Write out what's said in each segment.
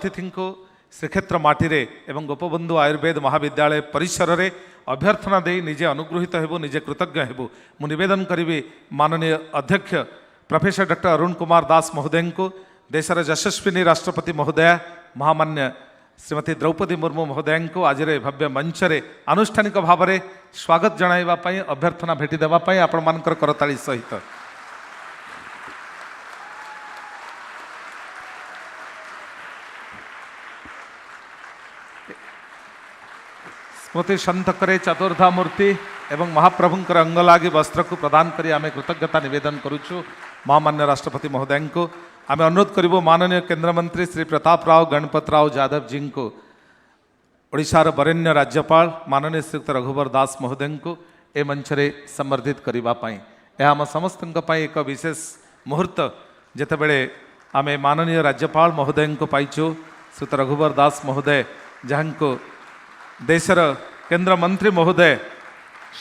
अतिथि को श्रीक्षेत्र माटी एवं गोपबंधु आयुर्वेद महाविद्यालय परिसर में अभ्यर्थना दे निजे अनुगृहित हेबु निजे कृतज्ञ हेबु मु निवेदन करी माननीय अध्यक्ष प्रोफेसर डॉक्टर अरुण कुमार दास महोदय को देशर यशस्विनी राष्ट्रपति महोदया महामान्य श्रीमती द्रौपदी मुर्मू महोदय को आज भव्य मंच रे आनुष्ठानिक भाव में स्वागत जणाइबा अभ्यर्थना भेटी देवाई आपण मानकर करताली सहित स्मृति संतकरे चतुर्धा मूर्ति एवं महाप्रभुंकर अंगलागी वस्त्र को प्रदान करी आमे कृतज्ञता निवेदन करुचु महामान्य राष्ट्रपति महोदय को आमे अनुरोध करिबो माननीय केंद्र मंत्री श्री प्रताप राव गणपत राव यादव जी को ओडिशार वरेण्य राज्यपाल माननीय श्रीयुक्त रघुवर दास महोदय को ए मंच रे संबर्धित करिबा पई यह आम समस्तंक पई एक विशेष मुहूर्त जेतेबेले आमे माननीय राज्यपाल महोदय को पाइछु श्रीयुक्त रघुवर दास महोदय जहां को देशर केंद्र मंत्री महोदय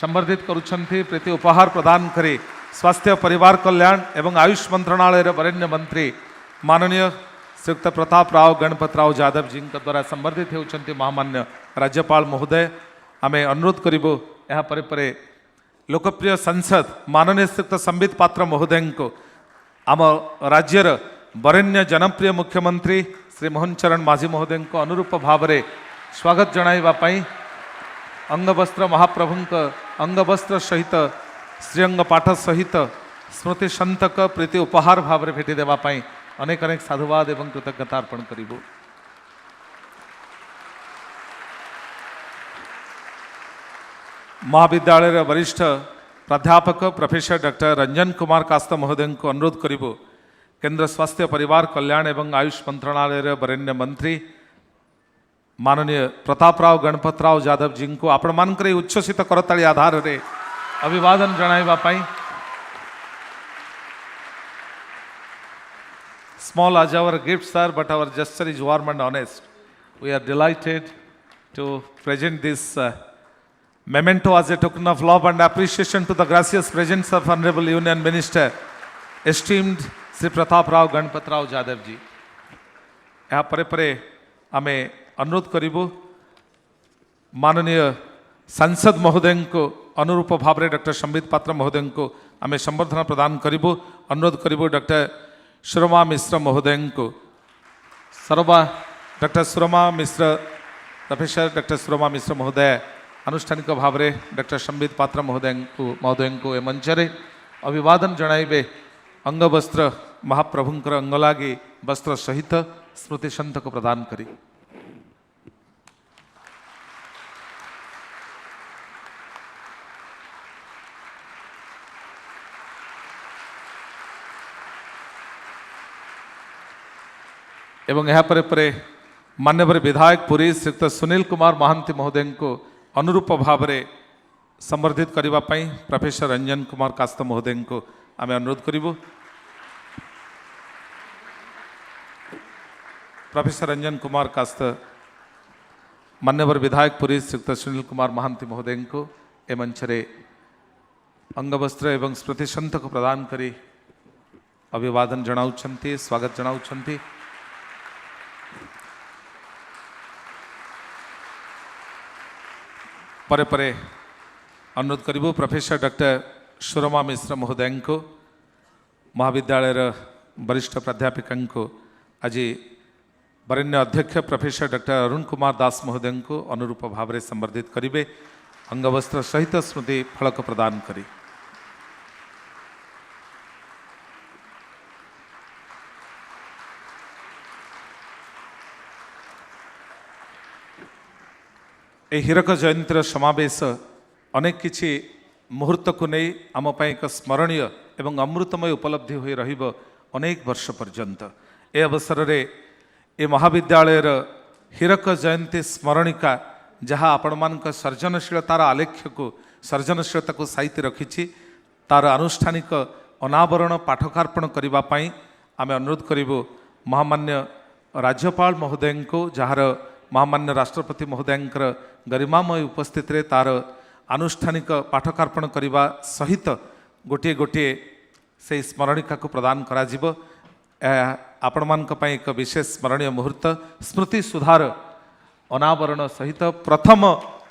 संबर्धित करुछंती प्रीति उपहार प्रदान करी स्वास्थ्य परिवार कल्याण एवं आयुष मंत्रणालय वरेण्य मंत्री माननीय श्रीयुक्त प्रताप राव गणपत राव यादव जी द्वारा संबर्धित होउछंती महामान्य राज्यपाल महोदय आमे अनुरोध करिबो यहाँ परे लोकप्रिय सांसद माननीय श्रीयुक्त संबित पात्र महोदय को आम राज्यर वरेण्य जनप्रिय मुख्यमंत्री श्री मोहन चरण माझी महोदय को अनुरूप भाव में स्वागत जणाइबापी अंगवस्त्र महाप्रभु अंगवस्त्र सहित श्रीअंग पाठ सहित स्मृति संतक प्रीति उपहार भाव में भेटी देवाई अनेक अनेक साधुवाद एवं कृतज्ञता अर्पण करिबो। महाविद्यालय वरिष्ठ प्राध्यापक प्रोफेसर डॉक्टर रंजन कुमार कास्त महोदय को अनुरोध करिबो केंद्र स्वास्थ्य परिवार कल्याण एवं आयुष मंत्रणालय वरेण्य मंत्री माननीय प्रताप राव गणपत राव यादव जी को आपण मानकर उच्छ्वसित करताली आधार रे अभिवादन जणाइबा पई small as our gifts are but our gesture is warm and honest. We are delighted to present this memento as a token of love and appreciation to the gracious presence of Honorable Union Minister esteemed Sri Pratap Rao Ganpat Rao Yadav ji. यहाँ परे आमे अनुरोध करिबो माननीय सांसद महोदय को अनुरूप भाव में डॉक्टर संबित पात्र महोदय को आमे संबर्धना प्रदान करिबो अनुरोध करिबो डॉक्टर सुरमा मिश्र महोदय को सर्वा डॉक्टर सुरमा मिश्र प्रोफेसर डॉक्टर सुरमा मिश्र महोदय आनुष्ठानिक भाव में डॉक्टर संबित पात्र महोदय को ए मंच रे अभिवादन जणाइबे अंगवस्त्र महाप्रभुंकर अंगलागी वस्त्र सहित स्मृति संत को प्रदान करी एवं यहाँ परे मान्यवर विधायक पुरी श्रीयुक्त सुनील कुमार महांती महोदय को अनुरूप भाव में संबर्धित करने प्रोफेसर रंजन कुमार कास्त महोदय को आम अनुरोध करूँ। प्रोफेसर रंजन कुमार कास्त मान्यवर विधायक पुरी श्रीयुक्त सुनील कुमार महांती महोदय को ए मंच रे अंगवस्त्र एवं स्मृति संत को प्रदान करी अभिवादन जनाउछंती स्वागत जनाउछंती। परे परे अनुरोध करिबो प्रोफेसर डॉक्टर सुरमा मिश्र महोदय को महाविद्यालय वरिष्ठ प्राध्यापिका को आज वरेण्य अध्यक्ष प्रोफेसर डॉक्टर अरुण कुमार दास महोदय को अनुरूप भाव में संबर्धित करिबे अंगवस्त्र सहित स्मृति फलक प्रदान करी हीरक जयंतीर समावेश अनेक किछि मुहूर्त को नहीं आम एक स्मरणीय एवं अमृतमय उपलब्धि हो रहिबो अनेक वर्ष पर्यंत ए अवसर रे ए महाविद्यालय हीरक जयंती स्मरणिका जहाँ आपण मान सर्जनशीलतार आलेख्य को सर्जनशीलता को साइति रखी तार अनुष्ठानिक अनावरण पाठकार्पण करने आम अनुरोध करूँ महामान्य राज्यपाल महोदय को जार महामान्य राष्ट्रपति महोदय गरिमामय उपस्थित रे तार आनुष्ठानिक पाठकार्पण करने सहित गोटे गोटे से स्मरणिका को प्रदान करा आपण मानक पई एक विशेष स्मरणीय मुहूर्त स्मृति सुधार अनावरण सहित प्रथम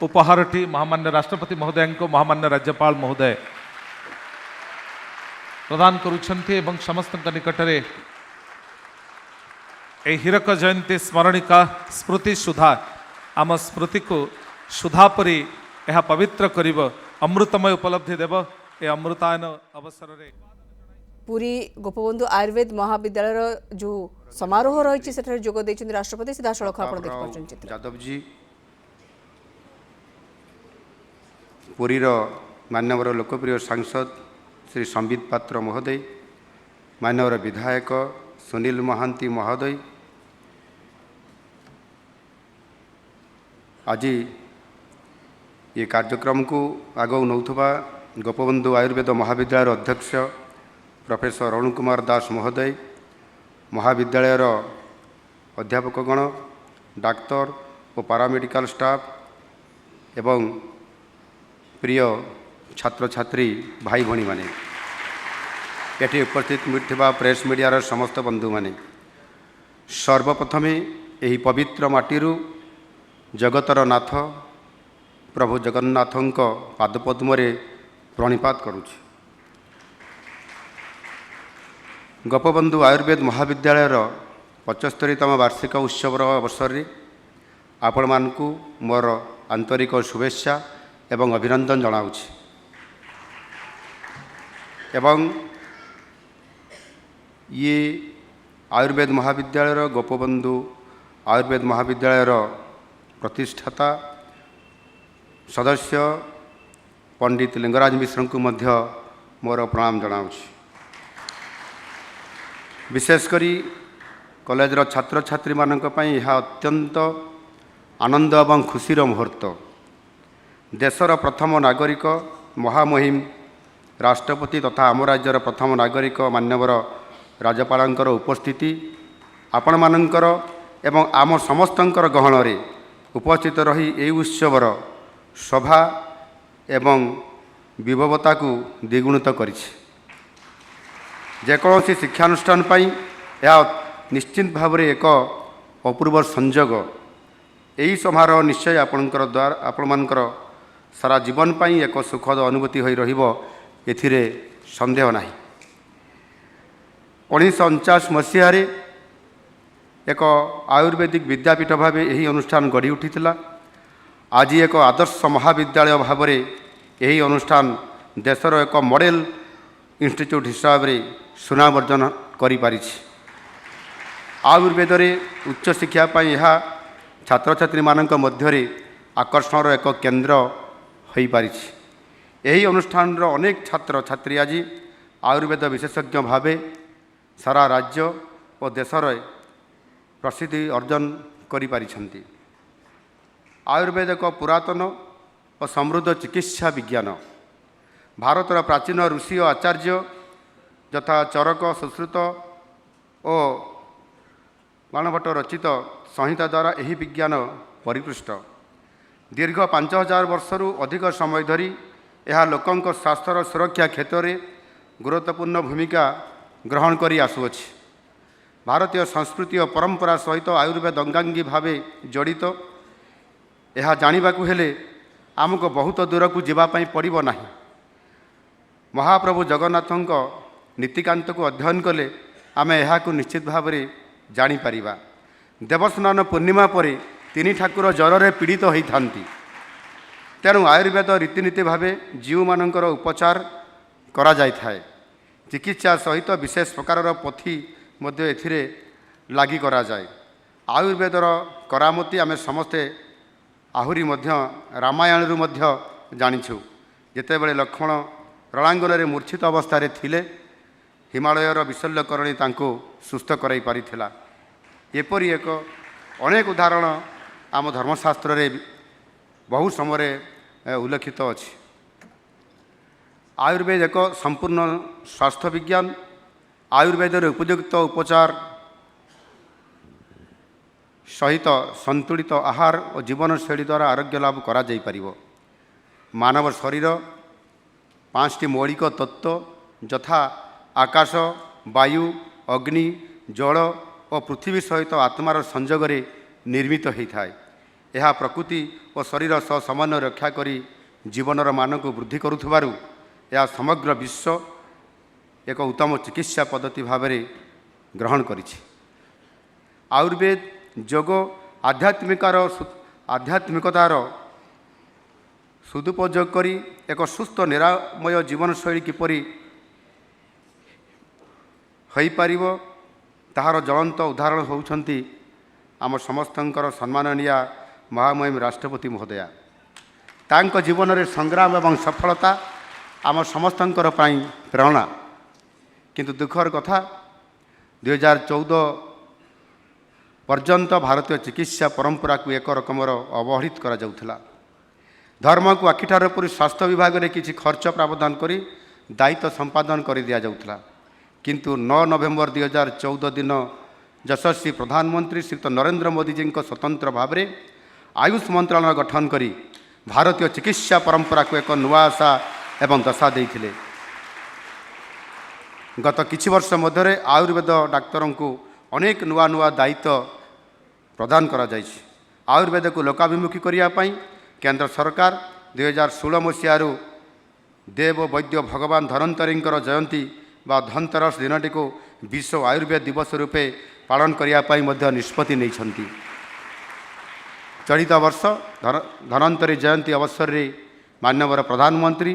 उपहारटी महामान्य राष्ट्रपति महोदय को महामान्य राज्यपाल महोदय प्रदान करुछन्ति एवं समस्त निकटरे ए हीरक जयंती स्मरणिका स्मृति सुधा आम स्मृति को सुधा परी यह पवित्र करिब अमृतमय उपलब्धि देव ए अमृतायन अवसर रे पुरी गोपबंधु आयुर्वेद महाविद्यालय जो समारोह रही है जोग देते राष्ट्रपति सीधा सड़क आप देख यादव जी पुरीर मान्यवर लोकप्रिय सांसद श्री संबित पात्र महोदय मान्यवर विधायक सुनील महांती महोदय आज ये कार्यक्रम को आगो नौथुबा गोपबंधु आयुर्वेद महाविद्यालय अध्यक्ष प्रोफेसर अरुण कुमार दास महोदय महाविद्यालयर अध्यापकगण डाक्तर और पारामेडिकल स्टाफ एवं प्रिय छात्र छात्री भाई भणी माने एटी उपस्थित मिथिबा प्रेस मीडियार समस्त बंधु माने सर्वप्रथमे यही पवित्र माटीरू जगतर नाथ प्रभु जगन्नाथंक पादपद्मरे प्रणिपात करुछि। गोपबंधु आयुर्वेद महाविद्यालयर 75तम वार्षिक उत्सव अवसर में आपण मानकु मोर आंतरिक शुभेच्छा एवं अभिनंदन जनाउछि एवं ये आयुर्वेद महाविद्यालयर गोपबंधु आयुर्वेद महाविद्यालयर प्रतिष्ठाता सदस्य पंडित लिंगराज मिश्र को मध्य मोर प्रणाम जनाउछि। विशेषकर कॉलेजर छात्र छात्री मानक पई यह अत्यंत आनंद एवं खुशीर मुहूर्त देशर प्रथम नागरिक महामहिम राष्ट्रपति तथा आम राज्यर प्रथम नागरिक मान्यवर राज्यपालंकर उपस्थिति आपण मानकर एवं आम समस्तंकर गहन रे उपस्थित रही ए उत्सवर शोभा एवं विभवता को द्विगुणित करिछि। जेकोसी शिक्षानुष्ठान पाई यह निश्चित भाव में एक अपूर्व संजोग यही समारोह निश्चय आपणकर द्वारा आपण मानकर सारा जीवन पाई एक सुखद अनुभूति होई रहिबो एथिरे संदेह नाही। 1949 मसीह एक आयुर्वेदिक विद्यापीठ भाव यही अनुष्ठान गढ़ी उठिथिला। आज एक आदर्श महाविद्यालय भाव में यही अनुष्ठान देशर एक मॉडल इंस्टीट्यूट हिसाब से सुनाम अर्जन करि पारिछि। आयुर्वेद उच्च शिक्षा पाई यह छात्र छात्री मानक मध्य आकर्षण एक केन्द्र हो पारिछि। यही अनुष्ठान अनेक छात्र छात्री आज आयुर्वेद विशेषज्ञ भाव सारा राज्य और देशर प्रसिद्धि अर्जन करि पारिछन्ति। आयुर्वेद एक पुरातन और समृद्ध चिकित्सा विज्ञान भारतर प्राचीन ऋषि और आचार्य यथा चरक सुश्रुत और बाणभट्ट रचित संहिता द्वारा यही विज्ञान परिपृष्ट। दीर्घ 5000 वर्षरू अधिक समय धरी यह लोकंक स्वास्थ्यर सुरक्षा क्षेत्र में गुरुत्वपूर्ण भूमिका ग्रहण करी आसुअछि। भारतीय संस्कृति और परंपरा सहित आयुर्वेद अंगांगी भाव जड़ित यह जानिबाकु हेले आमको बहुत दूर को जीवाई पड़ो ना। महाप्रभु जगन्नाथंक नीतिकांत को अध्ययन कले आमे यह निश्चित भाव में जापर। देवस्नान पूर्णिमा पर तीन ठाकुर ज्वर पीड़ित होता तेणु आयुर्वेद रीतिनीति भाव जीव मानकर उपचार करा जाय थाए। चिकित्सा सहित विशेष प्रकार पोथी मध्य एथिरे लागी करा जाए। आयुर्वेदर करामती आमे समस्ते आहुरी मध्य रामायण रु मध्य जानिछु। जेतेबेले लक्ष्मण रणांगन रे मूर्छित अवस्था थिले हिमालयर विशल्यकरणी तांको सुस्थ कराई पारिथिला। एपरी एक अनेक उदाहरण आम धर्मशास्त्र रे बहु समय उल्लेखित अछि। आयुर्वेद एक संपूर्ण स्वास्थ्य विज्ञान। आयुर्वेद उपयुक्त उपचार सहित संतुलित आहार और जीवनशैली द्वारा आरोग्य लाभ करा जाई परिबो। मानव शरीर 5टी मौलिक तत्व यथा आकाश, वायु, अग्नि, ଜଳ ଓ ପୃଥିବୀ ସହିତ ଆତ୍ମାର ସଂଯୋଗରେ ନିର୍ମିତ ହୋଇଥାଏ। ଏହା ପ୍ରକୃତି ଓ ଶରୀର ସହ ସମନ୍ୱୟ ରକ୍ଷା କରି ଜୀବନର ମାନକୁ ବୃଦ୍ଧି କରୁଥିବାରୁ ଏହା ସମଗ୍ର ବିଶ୍ୱ ଏକ ଉତ୍ତମ ଚିକିତ୍ସା ପଦ୍ଧତି ଭାବରେ ଗ୍ରହଣ କରିଛି। ଆୟୁର୍ବେଦ ଯୋଗ ଆଧ୍ୟାତ୍ମିକତାର ସଦୁପଯୋଗ କରି ଏକ ସୁସ୍ଥ ନିରାମୟ ଜୀବନଶୈଳୀ କିପରି ହୋଇପାରିବ ତାହାର ଜ୍ୱଳନ୍ତ ଉଦାହରଣ ହେଉଛନ୍ତି ଆମ ସମସ୍ତଙ୍କର ସମ୍ମାନନୀୟ ମହାମହିମ ରାଷ୍ଟ୍ରପତି ମହୋଦୟା। ତାଙ୍କ ଜୀବନରେ ସଂଗ୍ରାମ ଏବଂ ସଫଳତା ଆମ ସମସ୍ତଙ୍କର ପାଇଁ ପ୍ରେରଣା। କିନ୍ତୁ ଦୁଃଖର କଥା 2014 ପର୍ଯ୍ୟନ୍ତ ଭାରତୀୟ ଚିକିତ୍ସା ପରମ୍ପରାକୁ ଏକ ରକମର ଅବହେଳିତ କରାଯାଉଥିଲା। ଧର୍ମକୁ ଆଖିଠାର ପରି ସ୍ୱାସ୍ଥ୍ୟ ବିଭାଗରେ କିଛି ଖର୍ଚ୍ଚ ପ୍ରାବଧାନ କରି ଦାୟିତ୍ୱ ସମ୍ପାଦନ କରି ଦିଆଯାଉଥିଲା। କିନ୍ତୁ 9 ନଭେମ୍ବର 2014 ଦିନ ଯଶସ୍ୱୀ ପ୍ରଧାନମନ୍ତ୍ରୀ ଶ୍ରୀଯୁକ୍ତ ନରେନ୍ଦ୍ର ମୋଦିଜୀଙ୍କ ସ୍ୱତନ୍ତ୍ର ଭାବରେ ଆୟୁଷ ମନ୍ତ୍ରଣାଳୟ ଗଠନ କରି ଭାରତୀୟ ଚିକିତ୍ସା ପରମ୍ପରାକୁ ଏକ ନୂଆ ଆଶା ଏବଂ ଦଶା ଦେଇଥିଲେ। ଗତ କିଛି ବର୍ଷ ମଧ୍ୟରେ ଆୟୁର୍ବେଦ ଡାକ୍ତରଙ୍କୁ ଅନେକ ନୂଆ ନୂଆ ଦାୟିତ୍ୱ ପ୍ରଦାନ କରାଯାଇଛି। ଆୟୁର୍ବେଦକୁ ଲୋକାଭିମୁଖୀ କରିବା ପାଇଁ କେନ୍ଦ୍ର ସରକାର 2016 ମସିହାରୁ ଦେବ ବୈଦ୍ୟ ଭଗବାନ ଧନ୍ୱନ୍ତରୀଙ୍କର ଜୟନ୍ତୀ ବା ଧନତେରସ ଦିନଟିକୁ ବିଶ୍ୱ ଆୟୁର୍ବେଦ ଦିବସ ରୂପେ ପାଳନ କରିବା ପାଇଁ ମଧ୍ୟ ନିଷ୍ପତ୍ତି ନେଇଛନ୍ତି। ଚଳିତ ବର୍ଷ ଧନ୍ୱନ୍ତରୀ ଜୟନ୍ତୀ ଅବସରରେ ମାନ୍ୟବର ପ୍ରଧାନମନ୍ତ୍ରୀ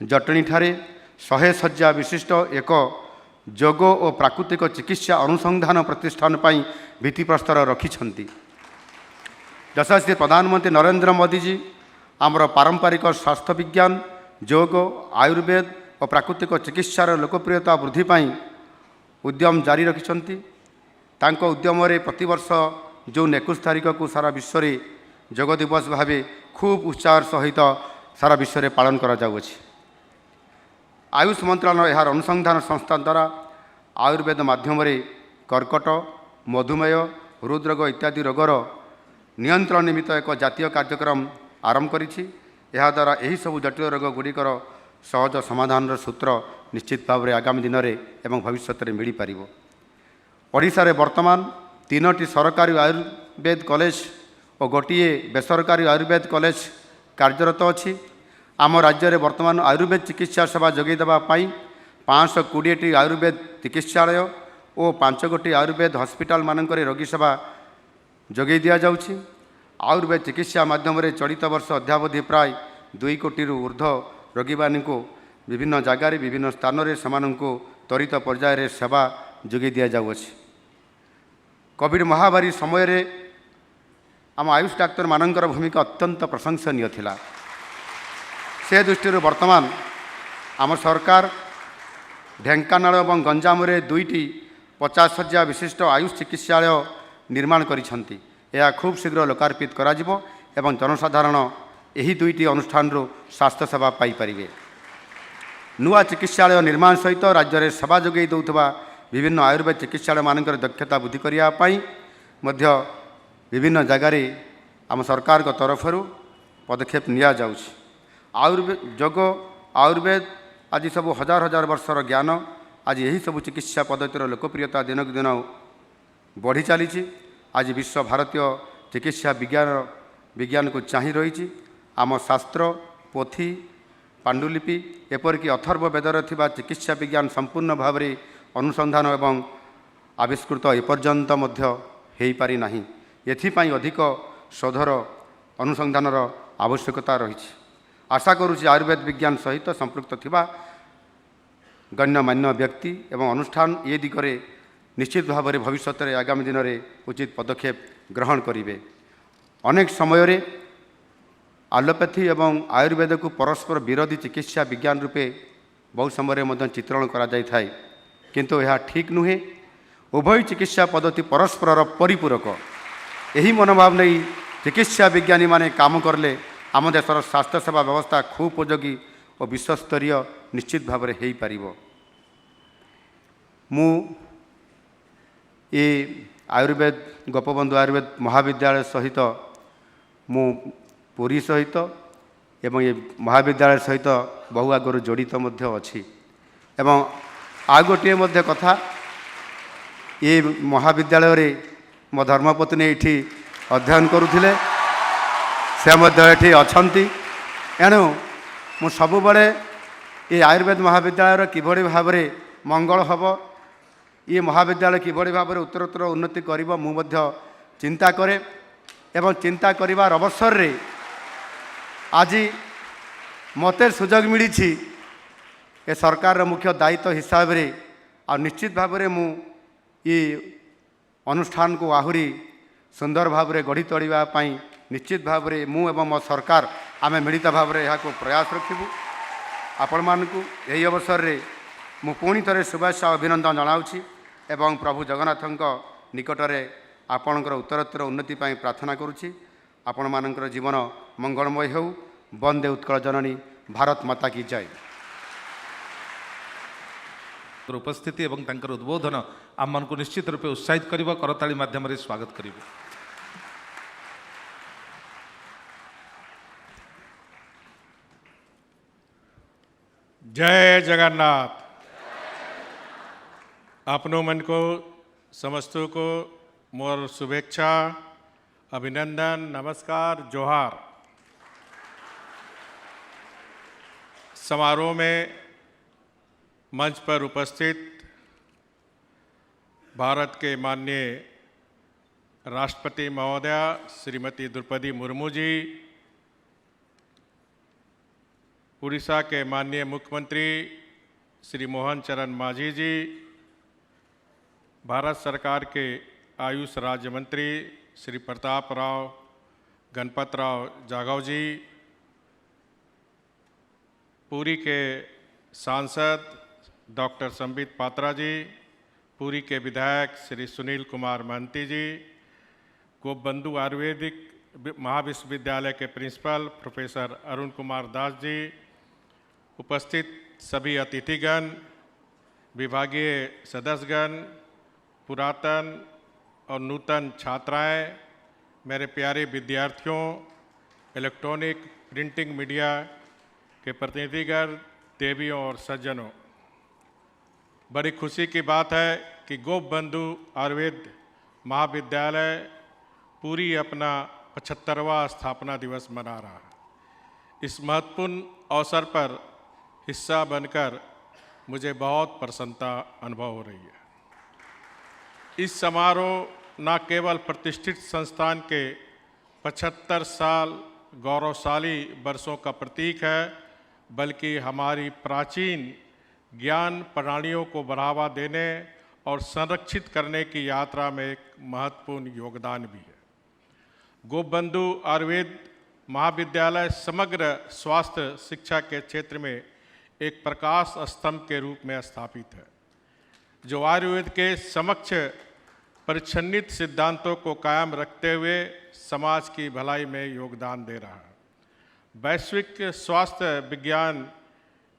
ଜଟଣୀଠାରେ 100 ଶଯ୍ୟା ବିଶିଷ୍ଟ ଏକ ଯୋଗ ଓ ପ୍ରାକୃତିକ ଚିକିତ୍ସା ଅନୁସନ୍ଧାନ ପ୍ରତିଷ୍ଠାନ ପାଇଁ ଭିତ୍ତିପ୍ରସ୍ତର ରଖିଛନ୍ତି। ଯଶସ୍ୱୀ ପ୍ରଧାନମନ୍ତ୍ରୀ ନରେନ୍ଦ୍ର ମୋଦିଜୀ ଆମର ପାରମ୍ପରିକ ସ୍ୱାସ୍ଥ୍ୟ ବିଜ୍ଞାନ ଯୋଗ ଆୟୁର୍ବେଦ ଓ ପ୍ରାକୃତିକ ଚିକିତ୍ସାର ଲୋକପ୍ରିୟତା ବୃଦ୍ଧି ପାଇଁ ଉଦ୍ୟମ ଜାରି ରଖିଛନ୍ତି। ତାଙ୍କ ଉଦ୍ୟମରେ ପ୍ରତିବର୍ଷ ଜୁନ୍ 21 ତାରିଖକୁ ସାରା ବିଶ୍ୱରେ ଯୋଗ ଦିବସ ଭାବେ ଖୁବ୍ ଉତ୍ସାହର ସହିତ ସାରା ବିଶ୍ୱରେ ପାଳନ କରାଯାଉଅଛି। ଆୟୁଷ ମନ୍ତ୍ରଣାଳୟ ଏହାର ଅନୁସନ୍ଧାନ ସଂସ୍ଥା ଦ୍ୱାରା ଆୟୁର୍ବେଦ ମାଧ୍ୟମରେ କର୍କଟ ମଧୁମେହ ହୃଦରୋଗ ଇତ୍ୟାଦି ରୋଗର ନିୟନ୍ତ୍ରଣ ନିମିତ୍ତ ଏକ ଜାତୀୟ କାର୍ଯ୍ୟକ୍ରମ ଆରମ୍ଭ କରିଛି। ଏହାଦ୍ୱାରା ଏହିସବୁ ଜଟିଳ ରୋଗଗୁଡ଼ିକର ସହଜ ସମାଧାନର ସୂତ୍ର ନିଶ୍ଚିତ ଭାବରେ ଆଗାମୀ ଦିନରେ ଏବଂ ଭବିଷ୍ୟତରେ ମିଳିପାରିବ। ଓଡ଼ିଶାରେ ବର୍ତ୍ତମାନ 3ଟି ସରକାରୀ ଆୟୁର୍ବେଦ କଲେଜ ଓ ଗୋଟିଏ ବେସରକାରୀ ଆୟୁର୍ବେଦ କଲେଜ କାର୍ଯ୍ୟରତ ଅଛି। ଆମ ରାଜ୍ୟରେ ବର୍ତ୍ତମାନ ଆୟୁର୍ବେଦ ଚିକିତ୍ସା ସେବା ଯୋଗାଇ ଦେବା ପାଇଁ 520ଟି ଆୟୁର୍ବେଦ ଚିକିତ୍ସାଳୟ ଓ 5 ଗୋଟି ଆୟୁର୍ବେଦ ହସ୍ପିଟାଲମାନଙ୍କରେ ରୋଗୀ ସେବା ଯୋଗାଇ ଦିଆଯାଉଛି। ଆୟୁର୍ବେଦ ଚିକିତ୍ସା ମାଧ୍ୟମରେ ଚଳିତ ବର୍ଷ ଅଦ୍ୟାବଧି ପ୍ରାୟ 2 କୋଟିରୁ ଉର୍ଦ୍ଧ୍ୱ ରୋଗୀମାନଙ୍କୁ ବିଭିନ୍ନ ଜାଗାରେ ବିଭିନ୍ନ ସ୍ଥାନରେ ସେମାନଙ୍କୁ ତ୍ୱରିତ ପର୍ଯ୍ୟାୟରେ ସେବା ଯୋଗାଇ ଦିଆଯାଉଅଛି। କୋଭିଡ଼ ମହାମାରୀ ସମୟରେ ଆମ ଆୟୁଷ ଡାକ୍ତରମାନଙ୍କର ଭୂମିକା ଅତ୍ୟନ୍ତ ପ୍ରଶଂସନୀୟ ଥିଲା। ସେ ଦୃଷ୍ଟିରୁ ବର୍ତ୍ତମାନ ଆମ ସରକାର ଢେଙ୍କାନାଳ ଏବଂ ଗଞ୍ଜାମରେ 2ଟି 50 ଶଯ୍ୟା ବିଶିଷ୍ଟ ଆୟୁଷ ଚିକିତ୍ସାଳୟ ନିର୍ମାଣ କରିଛନ୍ତି। ଏହା ଖୁବ୍ ଶୀଘ୍ର ଲୋକାର୍ପିତ କରାଯିବ ଏବଂ ଜନସାଧାରଣ ଏହି 2ଟି ଅନୁଷ୍ଠାନରୁ ସ୍ୱାସ୍ଥ୍ୟ ସେବା ପାଇପାରିବେ। ନୂଆ ଚିକିତ୍ସାଳୟ ନିର୍ମାଣ ସହିତ ରାଜ୍ୟରେ ସେବା ଯୋଗାଇ ଦେଉଥିବା ବିଭିନ୍ନ ଆୟୁର୍ବେଦ ଚିକିତ୍ସାଳୟମାନଙ୍କର ଦକ୍ଷତା ବୃଦ୍ଧି କରିବା ପାଇଁ ମଧ୍ୟ ବିଭିନ୍ନ ଜାଗାରେ ଆମ ସରକାରଙ୍କ ତରଫରୁ ପଦକ୍ଷେପ ନିଆଯାଉଛି। ଯୋଗ ଆୟୁର୍ବେଦ ଆଜି ସବୁ ହଜାର ହଜାର ବର୍ଷର ଜ୍ଞାନ ଆଜି ଏହିସବୁ ଚିକିତ୍ସା ପଦ୍ଧତିର ଲୋକପ୍ରିୟତା ଦିନକୁ ଦିନ ବଢ଼ି ଚାଲିଛି। ଆଜି ବିଶ୍ୱ ଭାରତୀୟ ଚିକିତ୍ସା ବିଜ୍ଞାନକୁ ଚାହିଁ ରହିଛି। ଆମ ଶାସ୍ତ୍ର ପୋଥି ପାଣ୍ଡୁଲିପି ଏପରିକି ଅଥର୍ବ ବେଦରେ ଥିବା ଚିକିତ୍ସା ବିଜ୍ଞାନ ସମ୍ପୂର୍ଣ୍ଣ ଭାବରେ ଅନୁସନ୍ଧାନ ଏବଂ ଆବିଷ୍କୃତ ଏପର୍ଯ୍ୟନ୍ତ ମଧ୍ୟ ହୋଇପାରି ନାହିଁ। ଏଥିପାଇଁ ଅଧିକ ଶୋଧର ଅନୁସନ୍ଧାନର ଆବଶ୍ୟକତା ରହିଛି। ଆଶା କରୁଛି ଆୟୁର୍ବେଦ ବିଜ୍ଞାନ ସହିତ ସମ୍ପୃକ୍ତ ଥିବା ଗଣ୍ୟମାନ୍ୟ ବ୍ୟକ୍ତି ଏବଂ ଅନୁଷ୍ଠାନ ଏ ଦିଗରେ ନିଶ୍ଚିତ ଭାବରେ ଭବିଷ୍ୟତରେ ଆଗାମୀ ଦିନରେ ଉଚିତ ପଦକ୍ଷେପ ଗ୍ରହଣ କରିବେ। ଅନେକ ସମୟରେ ଆଲୋପାଥି ଏବଂ ଆୟୁର୍ବେଦକୁ ପରସ୍ପର ବିରୋଧୀ ଚିକିତ୍ସା ବିଜ୍ଞାନ ରୂପେ ବହୁ ସମୟରେ ମଧ୍ୟ ଚିତ୍ରଣ କରାଯାଇଥାଏ, କିନ୍ତୁ ଏହା ଠିକ୍ ନୁହେଁ। ଉଭୟ ଚିକିତ୍ସା ପଦ୍ଧତି ପରସ୍ପରର ପରିପୂରକ। ଏହି ମନୋଭାବ ନେଇ ଚିକିତ୍ସା ବିଜ୍ଞାନୀମାନେ କାମ କଲେ ଆମ ଦେଶର ସ୍ୱାସ୍ଥ୍ୟ ସେବା ବ୍ୟବସ୍ଥା ଖୁବ୍ ଉପଯୋଗୀ ଓ ବିଶ୍ୱସ୍ତରୀୟ ନିଶ୍ଚିତ ଭାବରେ ହୋଇପାରିବ। ମୁଁ ଏ ଆୟୁର୍ବେଦ ଗୋପବନ୍ଧୁ ଆୟୁର୍ବେଦ ମହାବିଦ୍ୟାଳୟ ସହିତ ମୁଁ ପୁରୀ ସହିତ ଏବଂ ଏ ମହାବିଦ୍ୟାଳୟ ସହିତ ବହୁ ଆଗରୁ ଜଡ଼ିତ ମଧ୍ୟ ଅଛି। ଏବଂ ଆଉ ଗୋଟିଏ ମଧ୍ୟ କଥା, ये महाविद्यालय रे मो धर्मपत्नी ये अध्ययन करुले से ये अच्छा एणु मु सबुबले ये आयुर्वेद महाविद्यालय किभଳି भाବରେ मंगल हम ये महाविद्यालय किभଳି भाବରେ उत्तरोत्तर उन्नति करिब मु मध्य चिंता करे एवं चिंता करिवार अवसर रे आज मते सुजोग मिली ए सरकार मुख्य दायित्व हिसाब रे आ निश्चित भाव में मु ये अनुष्ठान को आहुरी सुंदर भाव में गढ़ी तोड़ापी निश्चित भाव में मु एवं मो सरकार आमे मिलित भाव में यहाँ प्रयास रखिबू आपण मानकु यही अवसर रे मु पुणी थे शुभेच्छा अभिनंदन जनाऊँगी एवं प्रभु जगन्नाथ निकट में आपणकर उत्तरोत्तर उन्नति पाई प्रार्थना करुच्ची आपण मानकर जीवन मंगलमय हो। वंदे उत्कल जननी भारत माता की जय। उपस्थिति एवं तांकर उद्बोधन आम मन को निश्चित रूपे उत्साहित करिबो करताली माध्यम रे स्वागत करिबो। जय जगन्नाथ। अपनों मन को समस्तों को मोर शुभेच्छा अभिनंदन नमस्कार जोहार। समारोह में मंच पर उपस्थित भारत के माननीय राष्ट्रपति महोदया श्रीमती द्रौपदी मुर्मू जी, उड़ीसा के माननीय मुख्यमंत्री श्री मोहन चरण मांझी जी, भारत सरकार के आयुष राज्य मंत्री श्री प्रताप राव गणपत राव जागव जी, पुरी के सांसद डॉक्टर संबित पात्रा जी, पुरी के विधायक श्री सुनील कुमार महंती जी, गोपबंधु आयुर्वेदिक महाविश्वविद्यालय के प्रिंसिपल प्रोफेसर अरुण कुमार दास जी, उपस्थित सभी अतिथिगण, विभागीय सदस्यगण, पुरातन और नूतन छात्राएं, मेरे प्यारे विद्यार्थियों, इलेक्ट्रॉनिक प्रिंटिंग मीडिया के प्रतिनिधिगण, देवियों और सज्जनों, बड़ी खुशी की बात है कि गोपबंधु आयुर्वेद महाविद्यालय पूरी अपना 75वां स्थापना दिवस मना रहा है। इस महत्वपूर्ण अवसर पर हिस्सा बनकर मुझे बहुत प्रसन्नता अनुभव हो रही है। इस समारोह न केवल प्रतिष्ठित संस्थान के 75 साल गौरवशाली वर्षों का प्रतीक है, बल्कि हमारी प्राचीन ज्ञान प्रणालियों को बढ़ावा देने और संरक्षित करने की यात्रा में एक महत्वपूर्ण योगदान भी है। गोपबंधु आयुर्वेद महाविद्यालय समग्र स्वास्थ्य शिक्षा के क्षेत्र में एक प्रकाश स्तंभ के रूप में स्थापित है, जो आयुर्वेद के समक्ष परिच्छन्नित सिद्धांतों को कायम रखते हुए समाज की भलाई में योगदान दे रहा है। वैश्विक स्वास्थ्य विज्ञान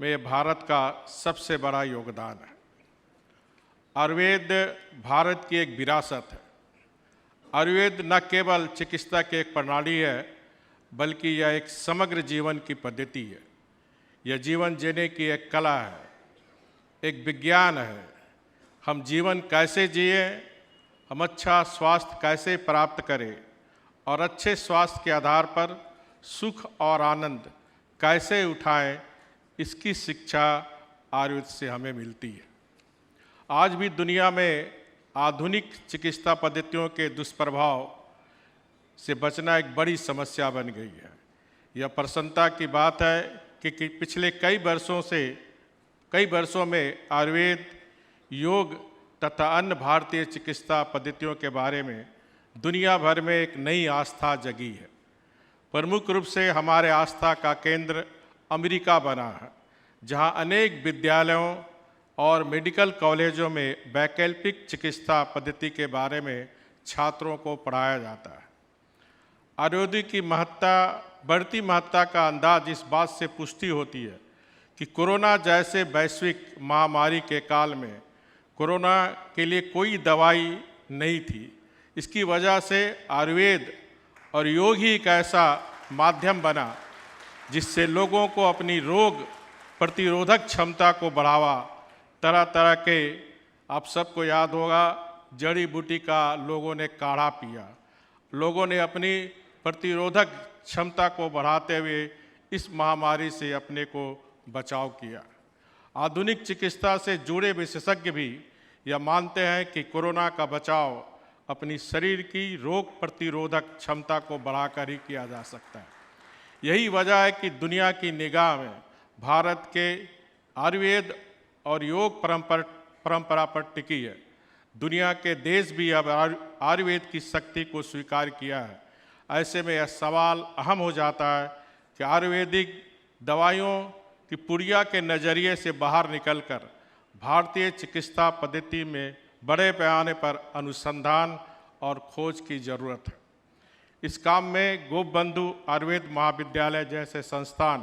में भारत का सबसे बड़ा योगदान है। आयुर्वेद भारत की एक विरासत है। आयुर्वेद न केवल चिकित्सा की एक प्रणाली है, बल्कि यह एक समग्र जीवन की पद्धति है। यह जीवन जीने की एक कला है, एक विज्ञान है। हम जीवन कैसे जिए, हम अच्छा स्वास्थ्य कैसे प्राप्त करें और अच्छे स्वास्थ्य के आधार पर सुख और आनंद कैसे उठाएं, इसकी शिक्षा आयुर्वेद से हमें मिलती है। आज भी दुनिया में आधुनिक चिकित्सा पद्धतियों के दुष्प्रभाव से बचना एक बड़ी समस्या बन गई है। यह प्रसन्नता की बात है कि पिछले कई वर्षों में आयुर्वेद, योग तथा अन्य भारतीय चिकित्सा पद्धतियों के बारे में दुनिया भर में एक नई आस्था जगी है। प्रमुख रूप से हमारे आस्था का केंद्र अमेरिका बना है, जहां अनेक विद्यालयों और मेडिकल कॉलेजों में वैकल्पिक चिकित्सा पद्धति के बारे में छात्रों को पढ़ाया जाता है। आयुर्वेद की बढ़ती महत्ता का अंदाज इस बात से पुष्टि होती है कि कोरोना जैसे वैश्विक महामारी के काल में कोरोना के लिए कोई दवाई नहीं थी। इसकी वजह से आयुर्वेद और योग ही एक ऐसा माध्यम बना जिससे लोगों को अपनी रोग प्रतिरोधक क्षमता को बढ़ावा। तरह तरह के, आप सबको याद होगा, जड़ी बूटी का लोगों ने काढ़ा पिया। लोगों ने अपनी प्रतिरोधक क्षमता को बढ़ाते हुए इस महामारी से अपने को बचाव किया। आधुनिक चिकित्सा से जुड़े विशेषज्ञ भी यह मानते हैं कि कोरोना का बचाव अपनी शरीर की रोग प्रतिरोधक क्षमता को बढ़ाकर ही किया जा सकता है। यही वजह है कि दुनिया की निगाह में भारत के आयुर्वेद और योग परंपरा पर टिकी है। दुनिया के देश भी अब आयुर्वेद की शक्ति को स्वीकार किया है। ऐसे में यह सवाल अहम हो जाता है कि आयुर्वेदिक दवाइयों की पुड़िया के नज़रिए से बाहर निकलकर भारतीय चिकित्सा पद्धति में बड़े पैमाने पर अनुसंधान और खोज की ज़रूरत है। इस काम में गोपबंधु आयुर्वेद महाविद्यालय जैसे संस्थान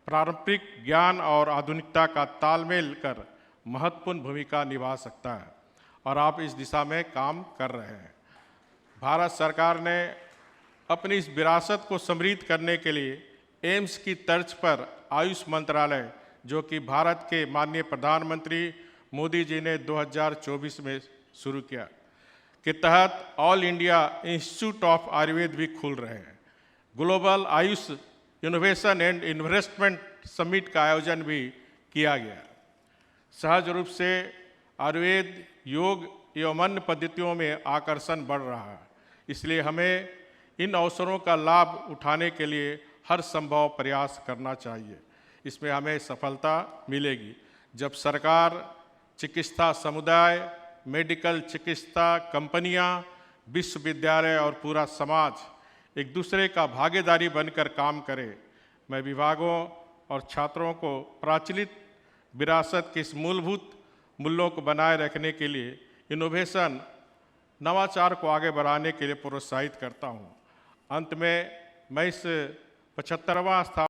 पारंपरिक ज्ञान और आधुनिकता का तालमेल कर महत्वपूर्ण भूमिका निभा सकता है और आप इस दिशा में काम कर रहे हैं। भारत सरकार ने अपनी इस विरासत को समृद्ध करने के लिए एम्स की तर्ज पर आयुष मंत्रालय, जो कि भारत के माननीय प्रधानमंत्री मोदी जी ने 2024 में शुरू किया, के तहत all India institute of Ayurveda भी खुल रहे हैं। Global Ayush innovation and investment summit का आयोजन भी किया गया। सहज रूप से आयुर्वेद, योग एवं अन्य पद्धतियों में आकर्षण बढ़ रहा है। इसलिए हमें इन अवसरों का लाभ उठाने के लिए हर संभव प्रयास करना चाहिए। इसमें हमें सफलता मिलेगी जब सरकार, चिकित्सा समुदाय, मेडिकल चिकित्सा कंपनियां, विश्वविद्यालय और पूरा समाज एक दूसरे का भागीदारी बनकर काम करे। मैं विभागों और छात्रों को प्रचलित विरासत के इस मूलभूत मूल्यों को बनाए रखने के लिए इनोवेशन, नवाचार को आगे बढ़ाने के लिए प्रोत्साहित करता हूं। अंत में मैं इस 75वां स्थान